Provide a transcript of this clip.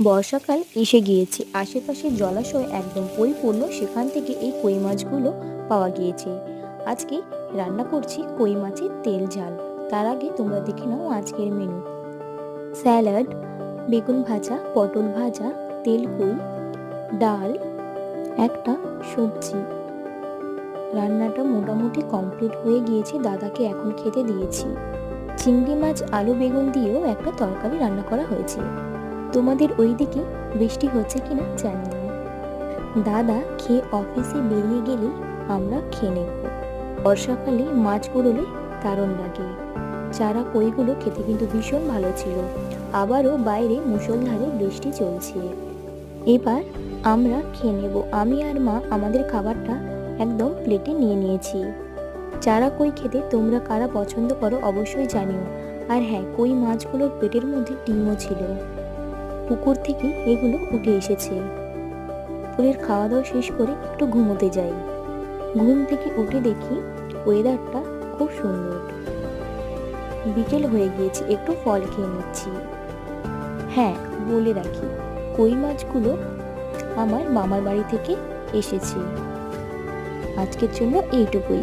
বর্ষাকাল এসে গিয়েছে, আশেপাশে জলাশয় একদম পরিপূর্ণ, সেখান থেকে এই কই মাছগুলো পাওয়া গিয়েছে। আজকে রান্না করছি কই মাছের তেল ঝাল। তার আগে তোমরা দেখে নাও আজকের মেনু। স্যালাড, বেগুন ভাজা, পটল ভাজা, তেল কই, ডাল, একটা সবজি। রান্নাটা মোটামুটি কমপ্লিট হয়ে গিয়েছে, দাদাকে এখন খেতে দিয়েছি। চিংড়ি মাছ আলু বেগুন দিয়েও একটা তরকারি রান্না করা হয়েছে। তোমাদের ওইদিকে বৃষ্টি হচ্ছে কিনা জানি না। দাদা খেয়ে অফিসে বেরিয়ে গেলে আমরা খেয়ে নেব। বর্ষাকালে মাছ কুড়োলে দারুণ লাগে। চারা কইগুলো খেতে কিন্তু ভীষণ ভালো ছিল। আবারও বাইরে মুষলধারে বৃষ্টি চলছে। এবার আমরা খেয়ে নেব। আমি আর মা আমাদের খাবারটা একদম প্লেটে নিয়ে নিয়েছি। চারা কই খেতে তোমরা কারা পছন্দ করো অবশ্যই জানিও। আর হ্যাঁ, কই মাছগুলোর পেটের মধ্যে ডিমও ছিল। পুকুর থেকে এগুলো উঠে এসেছে। দুপুরের খাওয়া দাওয়া শেষ করে একটু ঘুমোতে যাই। ঘুম থেকে উঠে দেখি ওয়েদারটা খুব সুন্দর। বিকেল হয়ে গিয়েছে, একটু ফল খেয়ে নিচ্ছি। হ্যাঁ, বলে রাখি, কই মাছগুলো আমার মামার বাড়ি থেকে এসেছে। আজকের জন্য এইটুকুই।